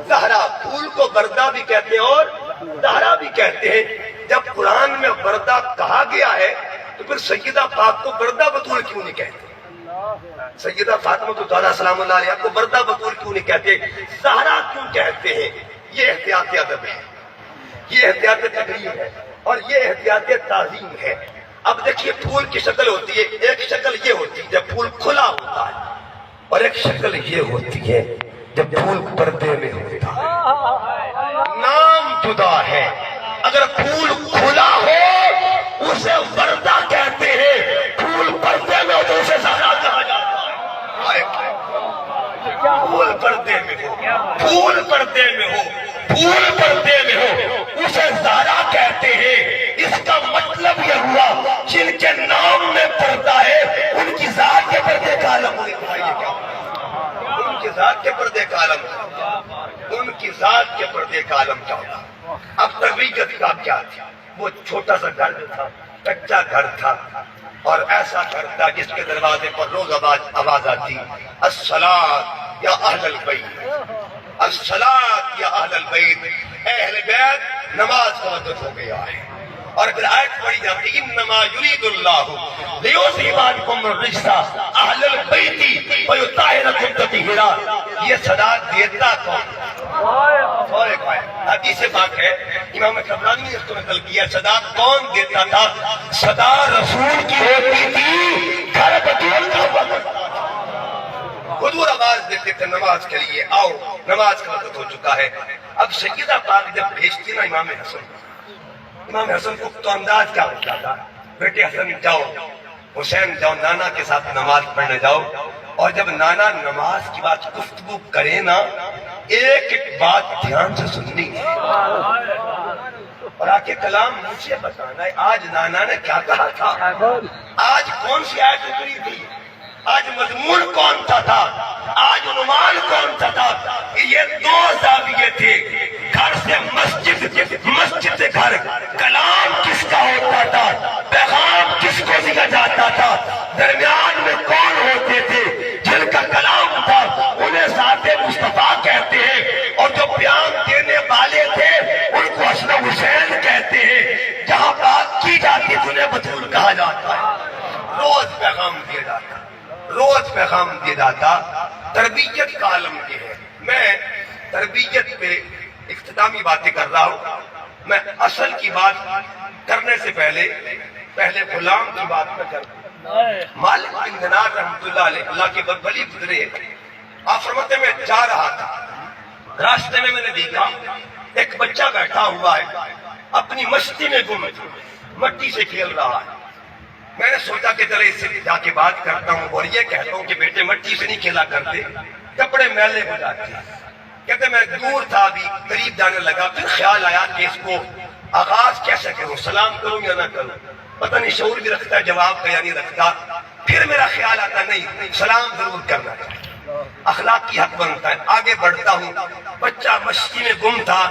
زہرا پھول کو بردہ بھی کہتے ہیں اور زہرا بھی کہتے ہیں. جب قرآن میں بردہ کہا گیا ہے تو پھر سیدہ پاک کو بردہ بطول کیوں نہیں کہتے؟ سیدہ فاطمہ زہرا سلام اللہ علیہا کو بردہ بطول کیوں نہیں کہتے؟ زہرا کیوں کہتے ہیں؟ یہ احتیاط ادب ہے، یہ احتیاط تقریم ہے، اور یہ احتیاط تعظیم ہے. اب دیکھیے پھول کی شکل ہوتی ہے، ایک شکل یہ ہوتی ہے جب پھول کھلا ہوتا ہے، اور ایک شکل یہ ہوتی ہے جب پھول پردے میں ہوتا ہے. نام جدا ہے. اگر پھول کھلا ہو اسے وردہ کہتے ہیں، پھول پردے میں ہو تو اسے زہرا کہا جاتا ہے. پھول پردے میں ہو، پھول پردے میں ہو، پھول پردے میں ہو اسے زہرا کہتے ہیں. اس کا مطلب یہ ہوا جن کے نام میں پردہ ہے ان کی ذات کے پردے کا عالم ہوتا ہے. یہ کیا؟ ان کی ذات کے پردے کا عالم ہوتا، ان کی ذات کے پردے کا عالم کیا ہوتا. اب تربیت کا کیا تھا؟ وہ چھوٹا سا گھر تھا، کچا گھر تھا، اور ایسا گھر تھا جس کے دروازے پر روز آواز آتی، الصلاۃ یا اہل البیت، الصلاۃ یا اہل البیت، اے اہل بیت نماز کا وقت ہو گیا ہے. اور پھر آیت پڑھی جاتی انما یرید اللہ لیذہب عنکم الرجس اہل البیت ویطہرکم تطہیرا. یہ صدا دیتا کون؟ اور ایک حدیث پاک ہے، امام طبرانی نے اس کو نقل کیا. صدا کون دیتا تھا؟ صدا رسول کی ہوتی تھی، گھر بطول کا ہوا کرتا تھا. حضور آواز دیتے تھے نماز کے لیے، آؤ نماز کا وقت ہو چکا ہے. اب سیدہ پاک جب بھیجتی نا امام حسن کو تو انداز کیا ہوتا تھا؟ بیٹے حسن جاؤ، حسین جاؤ، نانا کے ساتھ نماز پڑھنے جاؤ. اور جب نانا نماز کی بات گفتگو کرے نا، ایک ایک بات دھیان سے سننی ہے اور آ کے کلام مجھے بتانا ہے آج نانا نے کیا کہا تھا، آج کون سی آیت اتری تھی، آج مضمون کون سا تھا، آج عنوان کون سا تھا. یہ دو زاویے تھے، گھر سے مسجد، مسجد سے گھر. کلام کس کا ہوتا تھا، پیغام کس کو دیا جاتا تھا، درمیان میں کون ہوتے تھے؟ جن کا کلام تھا انہیں ذات مصطفیٰ کہتے ہیں، اور جو بیان دینے والے تھے ان کو حسن حسین کہتے ہیں. جہاں بات کی جاتی انہیں بطول کہا جاتا ہے. روز پیغام دیا جاتا، روز پیغام دیا جاتا. تربیت کا عالم یہ ہے. میں تربیت پہ اختتامی باتیں کر رہا ہوں. میں اصل کی بات کرنے سے پہلے غلام کی بات میں کروں. مالک بن دینار رحمۃ اللہ علیہ، اللہ کے ولی گزرے. آپ فرماتے میں جا رہا تھا، راستے میں نے دیکھا ایک بچہ بیٹھا ہوا ہے، اپنی مستی میں گم، مٹی سے کھیل رہا ہے. میں نے سوچا کہ چلے اس سے جا کے بات کرتا ہوں اور یہ کہتا ہوں کہ بیٹے مٹی سے نہیں کھیلا کرتے، کپڑے میلے ہو جاتے ہیں. کہتے میں دور تھا، ابھی قریب جانے لگا، پھر خیال آیا کہ اس کو آغاز کیسے کروں، سلام کروں یا نہ کروں. پتہ نہیں شعور بھی رکھتا ہے جواب کا یا نہیں رکھتا. پھر میرا خیال آتا نہیں سلام ضرور کرنا چاہیے، اخلاق کی حق بنتا ہے. آگے بڑھتا ہوں، بچہ مستی میں گم تھا.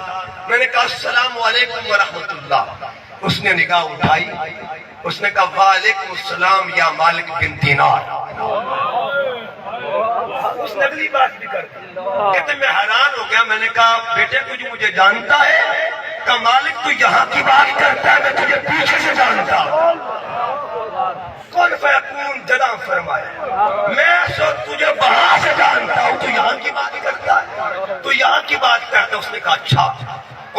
میں نے کہا السلام علیکم ورحمۃ اللہ. اس نے نگاہ اٹھائی، اس نے کہا وعلیکم السلام یا مالک بن دینار. اس نے اگلی بات بھی کر دی. کہتے میں حیران ہو گیا. میں نے کہا بیٹے تجھے مجھے جانتا ہے؟ کہ مالک تو یہاں کی بات کرتا ہے، میں تجھے پیچھے سے جانتا ہوں. کون فیکون جدا فرمایا، میں سو تجھے وہاں سے جانتا ہوں، تو یہاں کی بات کرتا ہے، تو یہاں کی بات کرتا ہے. اس نے کہا اچھا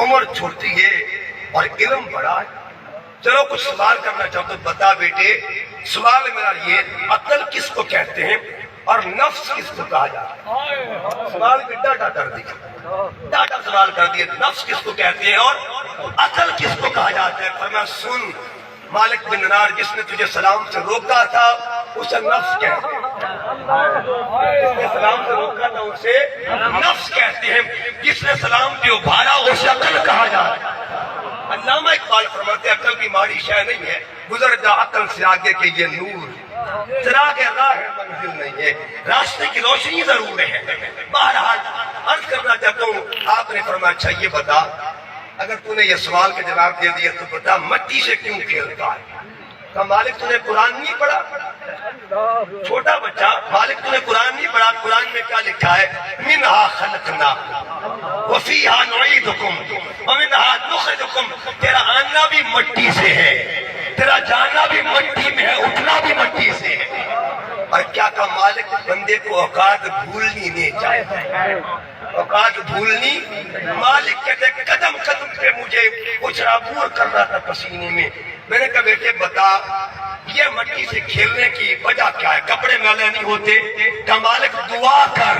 عمر چھوٹی ہے اور علم بڑا ہے، چلو کچھ سوال کرنا چاہتا ہوں، بتا بیٹے. سوال میرا یہ، عقل کس کو کہتے ہیں اور نفس کس کو کہا جاتا ہے؟ سوال بھی ڈاٹا کر دیا، ڈاٹا سوال کر دیا. نفس کس کو کہتے ہیں اور عقل کس کو کہا جاتا ہے؟ فرمایا سن مالک بن دینار، جس نے تجھے سلام سے روکا تھا اسے نفس کہتے ہیں. جس نے سلام سے روکا تھا اسے نفس کہتے ہیں. جس نے سلام پہ ابھارا اسے عقل کہا جاتا ہے. علامہ اقبال فرماتے ہیں عقل کی ماڑی شے نہیں ہے، گزر جا عقل سے آگے کہ یہ نور، چراغ راہ منزل نہیں ہے، راستے کی روشنی ضرور ہے. بہرحال عرض کرنا چاہتا ہوں، آپ نے فرمایا اچھا یہ بتا، اگر تو نے یہ سوال کا جواب دے دیا تو بتا مٹی سے کیوں کھیلتا ہے؟ کہ مالک تو نے قرآن نہیں پڑھا؟ چھوٹا بچہ، مالک تو نے قرآن نہیں پڑھا؟ قرآن میں کیا لکھا ہے؟ منہا خلقناکم، وَفِيهَا نُعِيدُكُمْ وَمِنْهَا نُخْرِجُكُمْ، تیرا آنا بھی مٹی سے ہے، تیرا جانا بھی مٹی میں ہے، اٹھنا بھی مٹی سے ہے۔ اور کیا کہ مالک بندے کو اوقات بھولنی نہیں چاہیے، اوقات بھولنی۔ مالک کہتے قدم قدم پہ مجھے کچھ عبور کر رہا تھا پسینے میں، میں نے کہا بیٹے بتا یہ مٹی سے کھیلنے کی وجہ کیا ہے؟ کپڑے میلے نہیں ہوتے؟ کہ مالک دعا کر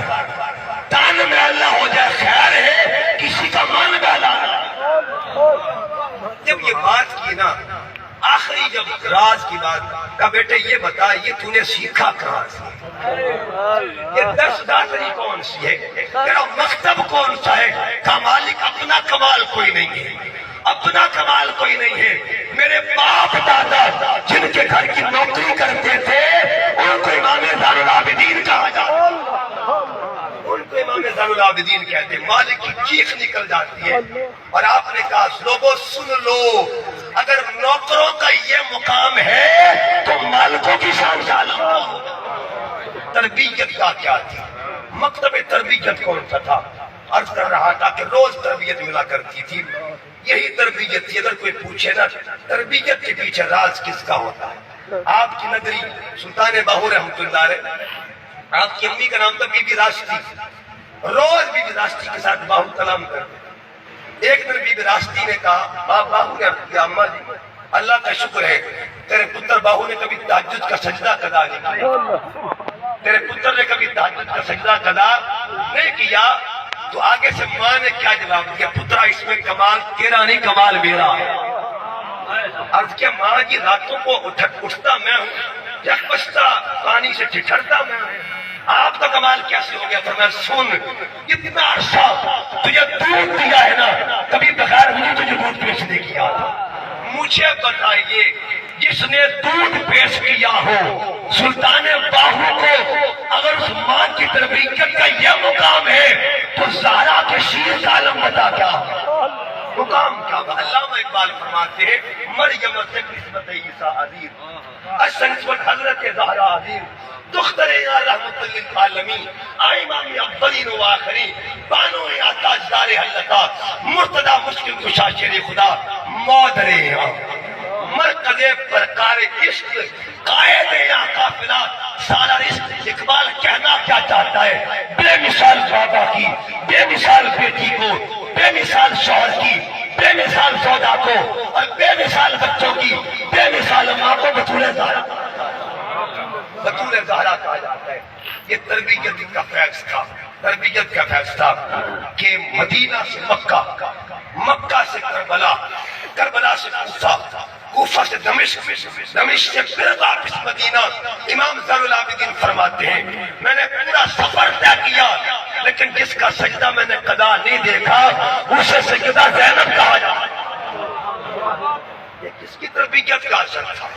تن میلا ہو جائے، خیر ہے کسی کا من میلا۔ جب یہ بات کی نا، آخری جب راز کی بات، کہا بیٹے یہ بتا یہ تو نے سیکھا کہاں سے؟ یہ درس داتری کون سی ہے؟ تیرا مکتب کون سا ہے؟ کہا مالک اپنا کمال کوئی نہیں ہے، اپنا کمال کوئی نہیں ہے، میرے باپ دادا جن کے گھر کی نوکری کرتے تھے ان کو امام زین العابدین کہا جاتا، ان کو امام زین العابدین کہتے ہیں۔ مالک کی چیخ نکل جاتی ہے، اور آپ نے کہا لوگوں سن لو، اگر نوکروں کا یہ مقام ہے تو مالکوں کی شان شالا ہوگا۔ تربیت کا کیا تھی؟ مکتب تربیت کون سا تھا؟ عرض کر رہا تھا کہ روز تربیت ملا کرتی تھی، یہی تربیت تھی۔ اگر کوئی پوچھے نا تربیت کے پیچھے راز کس کا ہوتا ہے؟ آپ کی نگری سلطان باہو رحمۃ اللہ علیہ، آپ کی امی کا نام تھا بی بی راشدی، روز بی بی راشدی کے ساتھ باہو کلام کرتے۔ ایک دن بی بی راشدی نے کہا، باہو نے عرض کیا اماں جی اللہ کا شکر ہے تیرے پتر باہو نے کبھی تہجد کا سجدہ ادا نہیں کیا، تیرے پتر نے کبھی تہجد کا سجدہ ادا نہیں کیا۔ تو آگے سے ماں نے کیا جواب دیا؟ پترا اس میں کمال تیرا نہیں کمال میرا ہے۔ عرض کیا ماں جی راتوں کو اٹھتا میں ہوں، جگ بجتا پانی سے ٹھٹھرتا میں ہوں، آپ کا کمال کیسے ہو گیا؟ فرمایا سن، اتنا عرصہ تجھے دودھ دیا ہے نا، کبھی بغیر مجھے تجھے دودھ پیش نہیں کیا، مجھے بتائیے جس نے دودھ پیش کیا ہو سلطان باہو کو، اگر اس ماں کی تربیت کا یہ مقام ہے تو زہرا کے شیر کا عالم بتا کیا مقام کیا؟ علامہ اقبال فرماتے ہیں مریم سے نسبت عیسیٰ عزیز نسبت حضرت زہرا عزیز دختر یا رحمت للعالمین امام اولین و آخرین بانو یا تاجدار حلقہ مرتضی مشکل کشا شیر خدا مادر مرکز پرکار عشق قائد یا قافلہ سالار عشق۔ اقبال کہنا کیا چاہتا ہے؟ بے مثال بابا کی، بے مثال بیٹی کو، بے مثال شوہر کی، بے مثال سودا کو، اور بے مثال بچوں کی، بے مثال ماں کو بطول زہرا، بطول زہرا کہا جاتا ہے۔ یہ تربیت کا فیض تھا، تربیت کا فیض تھا کہ مدینہ سے مکہ، مکہ سے کربلا، کربلا سے کوفہ، کوفہ سے دمشق، دمشق سے پھر واپس مدینہ۔ امام زین العابدین فرماتے ہیں میں نے پورا سفر طے کیا لیکن جس کا سجدہ میں نے قضا نہیں دیکھا اسے سجدہ زینب کہا جاتا ہے۔ یہ کس کی تربیت کا اثر تھا؟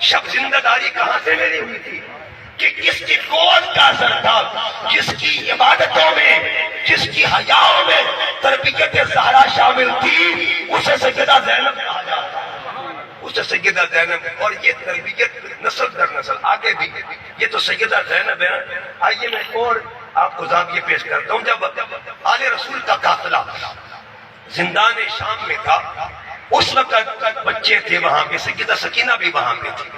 شب زندہ داری کہاں سے میری ہوئی تھی؟ کہ کس کی گود کا اثر تھا؟ جس کی عبادتوں میں، جس کی حیاؤں میں تربیت زہرا شامل تھی اسے سیدہ زینب کہا جاتا ہے، اسے سیدہ زینب۔ اور یہ تربیت نسل در نسل آگے بھی، یہ تو سیدہ زینب ہے۔ آئیے میں اور آپ کو زاویہ پیش کرتا ہوں۔ جب آل رسول کا قافلہ زندان شام میں تھا اس وقت بچے تھے وہاں پہ، سیدہ سکینہ بھی وہاں پہ تھی،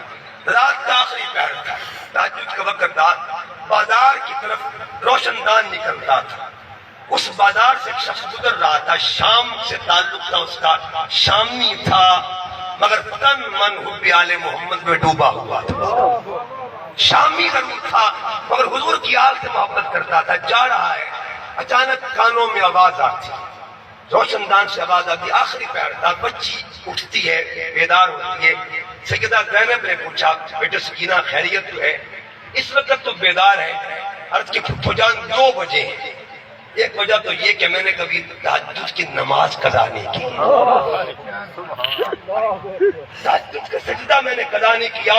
رات کا آخری پہر تھا، تہجد کا وقت تھا، بازار کی طرف روشن دان نکلتا تھا، اس بازار سے ایک شخص گزر رہا تھا، شام سے تعلق تھا اس کا، شامی تھا مگر تن من حب آل محمد میں ڈوبا ہوا تھا، شامی ضرور تھا مگر حضور کی آل سے محبت کرتا تھا۔ جا رہا ہے، اچانک کانوں میں آواز آتی، روشن دان سے آواز آتی، آخری پہر تھا، بچی اٹھتی ہے، بیدار ہوتی ہے۔ سیدہ زینب نے پوچھا بیٹے سکینہ خیریت تو ہے؟ اس وقت تو بیدار ہے۔ عرض کی پھپھو جان 2 بجے ہیں، ایک وجہ تو یہ کہ میں نے کبھی تہجد کی نماز قضا نہیں کی، تہجد کا سجدہ میں نے قضا نہیں کیا،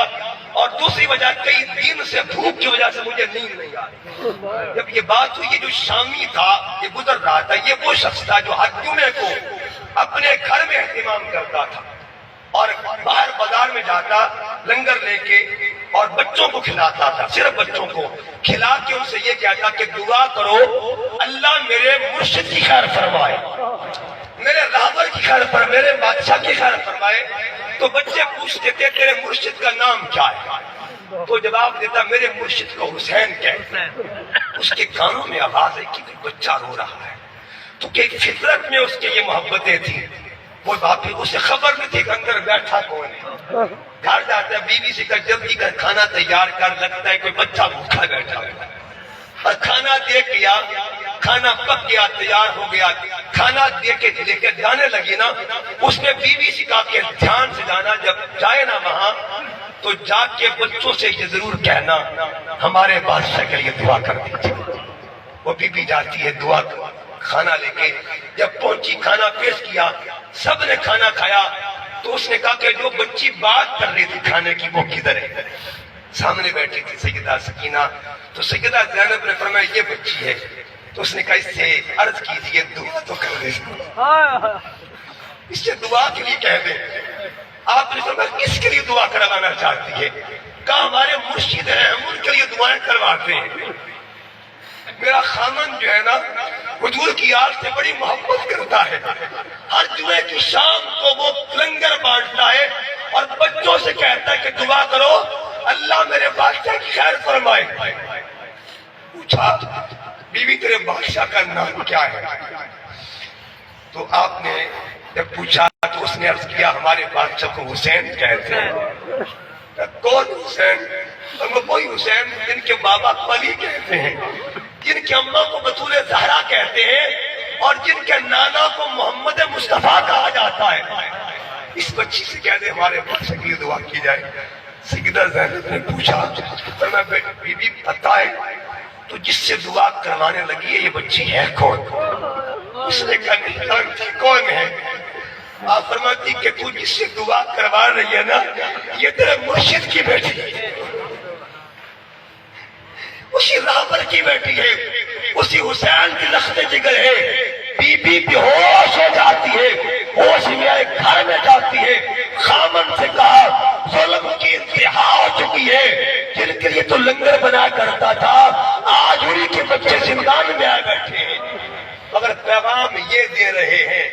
اور دوسری وجہ کئی دن سے بھوک کی وجہ سے مجھے نیند نہیں آ رہی۔ جب یہ بات ہوئی، یہ جو شامی تھا یہ گزر رہا تھا، یہ وہ شخص تھا جو ہر جمعے کو اپنے گھر میں اہتمام کرتا تھا اور باہر بازار میں جاتا لنگر لے کے اور بچوں کو کھلاتا تھا، صرف بچوں کو کھلا کے ان سے یہ کہتا کہ دعا کرو اللہ میرے مرشد کی خیر فرمائے، میرے رہبر کی خیر فرمائے، میرے بادشاہ کی خیر فرمائے۔ تو بچے پوچھتے تھے تیرے مرشد کا نام کیا ہے؟ تو جواب دیتا میرے مرشد کو حسین کہتے ہیں۔ اس کے کانوں میں آواز ہے کہ بچہ رو رہا ہے، تو کہ فطرت میں اس کے یہ محبتیں تھیں، وہ باپ اسے خبر نہیں تھی کہ اندر بیٹھا کون ہے۔ گھر جاتا ہے بیوی سے کہ جلدی کر کھانا تیار کر، لگتا ہے کوئی بچہ بھوکا بیٹھا ہوا، اور کھانا دے گیا، کھانا پک گیا، تیار ہو گیا، کھانا دے کے لے کے جانے لگی نا، اس نے بیوی سے کہا کہ دھیان سے جانا، جب جائے نا وہاں تو جا کے بچوں سے یہ ضرور کہنا ہمارے بادشاہ کے لیے دعا کر دیجیے۔ وہ بیوی جاتی ہے دعا کھانا لے کے، جب پہنچی کھانا پیش کیا، سب نے کھانا کھایا، تو اس نے کہا کہ جو بچی بات کر رہی تھی کھانے کی وہ کدھر ہے؟ سامنے بیٹھی تھی سیدہ سکینہ، تو سیدہ زینب نے فرمایا یہ بچی ہے، تو اس نے کہا اس سے عرض کیجئے دعا تو کر دیں، اس سے دعا کے لیے کہہ دیں۔ آپ نے فرمایا کس کے لیے دعا کروانا چاہتی ہے؟ کہا ہمارے مرشد ہیں ہم ان کے لیے دعائیں کرواتے ہیں، میرا خامن جو ہے نا حضور کی یاد سے بڑی محبت کرتا ہے، ہر جمعے کی شام کو وہ لنگر بانٹتا ہے اور بچوں سے کہتا ہے کہ دعا کرو اللہ میرے بادشاہ کی خیر فرمائے۔ پوچھا بیوی تیرے بادشاہ کا نام کیا ہے؟ تو آپ نے جب پوچھا تو اس نے عرض کیا ہمارے بادشاہ کو حسین کہتے ہیں۔ کون حسین؟ وہ وہی حسین جن کے بابا کو علی کہتے ہیں، جن کے اماں کو بطول زہرا کہتے ہیں، اور جن کے نانا کو محمد مصطفیٰ کہا جاتا ہے۔ اس بچی سے کہہ دے ہمارے بادشاہ کے لیے دعا کی جائے۔ سیدہ زینب نے پوچھا فرمایا بی بی پتہ ہے تو جس سے دعا کروانے لگی ہے یہ بچی ہے کون؟ اس نے کہا نہیں جانتی کون ہے۔ آپ فرماتی کہ تو جس سے دعا کروا رہی ہے نا یہ تیرے مرشد کی بیٹی ہے، اسی رہبر کی بیٹی ہے، اسی حسین کی لخت جگر ہے۔ بی بی بے ہوش ہو جاتی ہے، ہوش میں آئے گھر میں جاتی ہے، خامن سے کہا ظلم کی انتہا ہو چکی ہے، جن کے لیے تو لنگر بنا کرتا تھا آج انہی کے بچے زندان میں آ بیٹھے ہیں، مگر پیغام یہ دے رہے ہیں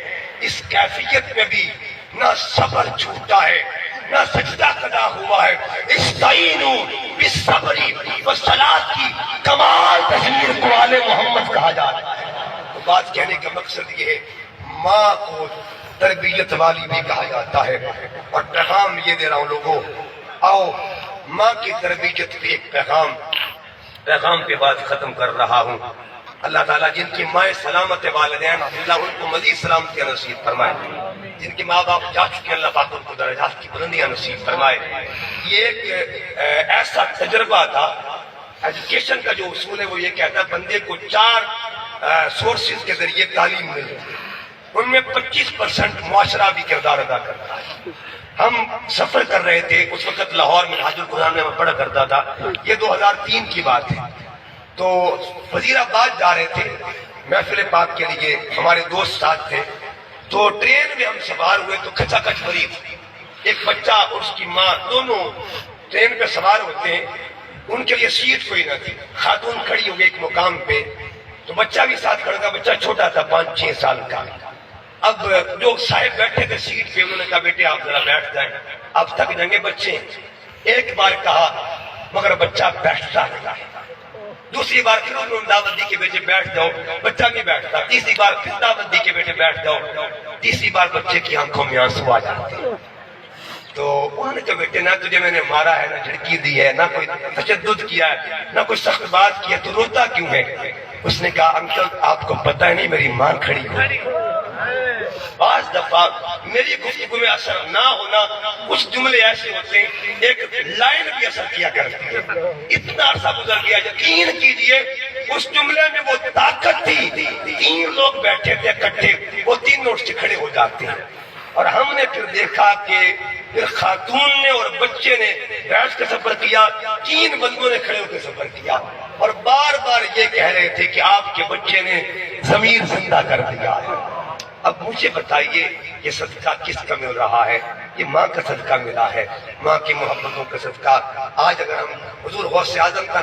اس کیفیت میں بھی نہ صبر چھوٹا ہے نہ سجدہ قضا ہوا ہے۔ استعینوا بالصبر والصلاۃ کی کمال تشہیر کو آل محمد کہا جاتا ہے۔ تو بات کہنے کا مقصد یہ ہے ماں کو تربیت والی بھی کہا جاتا ہے، اور پیغام یہ دے رہا ہوں لوگوں آؤ ماں کی تربیت پہ ایک پیغام پہ بات ختم کر رہا ہوں۔ اللہ تعالیٰ جن کی مائیں سلامت والدین اللہ ان کو مزید سلامتیاں نصیب فرمائے، جن کے ماں باپ جا چکے اللہ پاک ان کو درجات کی بلندیاں نصیب فرمائے۔ یہ ایک ایسا تجربہ تھا، ایجوکیشن کا جو اصول ہے وہ یہ کہتا ہے بندے کو 4 سورسز کے ذریعے تعلیم ملتی ہے، ان میں 25% معاشرہ بھی کردار ادا کرتا ہے۔ ہم سفر کر رہے تھے اس وقت لاہور میں حاج القرآن میں پڑھا کرتا تھا، یہ 2003 کی بات ہے، تو وزیر آباد جا رہے تھے محفل پاک کے لیے، ہمارے دوست ساتھ تھے، تو ٹرین میں ہم سوار ہوئے تو کھچا کھچ مریض ایک بچہ اور اس کی ماں دونوں ٹرین پہ سوار ہوتے ہیں، ان کے لیے سیٹ کوئی نہ تھی، خاتون کھڑی ہو گئی ایک مقام پہ، تو بچہ بھی ساتھ کھڑا تھا، بچہ چھوٹا تھا 5-6 سال کا۔ اب جو صاحب بیٹھے تھے سیٹ پہ انہوں نے کہا بیٹے آپ ذرا بیٹھ جائیں، اب تک جنگے بچے ایک بار کہا مگر بچہ بیٹھتا رہا، دوسری بار پھر انہوں نے دعوت دی کہ بیٹے بیٹھ جاؤ، بچہ نہیں بیٹھتا، تیسری بار پھر دعوت دی کہ بیٹے بیٹھ جاؤ، تیسری بار بچے کی آنکھوں میں آنسو آ جاتے۔ تو انہوں نے تو بیٹے نہ تجھے میں نے مارا ہے نہ جھڑکی دی ہے نہ کوئی تشدد کیا ہے نہ کوئی سخت بات کی ہے، تو روتا کیوں ہے؟ اس نے کہا انکل آپ کو پتہ ہے نہیں میری ماں کھڑی ہوئی، بعض دفعہ میری گفتگو میں اثر نہ ہونا کچھ جملے ایسے ہوتے ہیں ایک لائن بھی اثر کیا کرتی ہے، اتنا عرصہ گزر گیا یقین کیجئے اس جملے میں وہ طاقت تھی، 3 لوگ بیٹھے تھے اکٹھے، وہ 3 نوٹ سے کھڑے ہو جاتے ہیں، اور ہم نے پھر دیکھا کہ پھر خاتون نے اور بچے نے بیٹھ کے سفر کیا، 3 بندوں نے کھڑے ہو کے سفر کیا، اور بار بار یہ کہہ رہے تھے کہ آپ کے بچے نے ضمیر زندہ کر دیا ہے، اب مجھے بتائیے یہ صدقہ کس کا مل رہا ہے؟ یہ ماں کا صدقہ ملا ہے، ماں کی محبتوں کا صدقہ۔ آج اگر ہم حضور غوث اعظم کا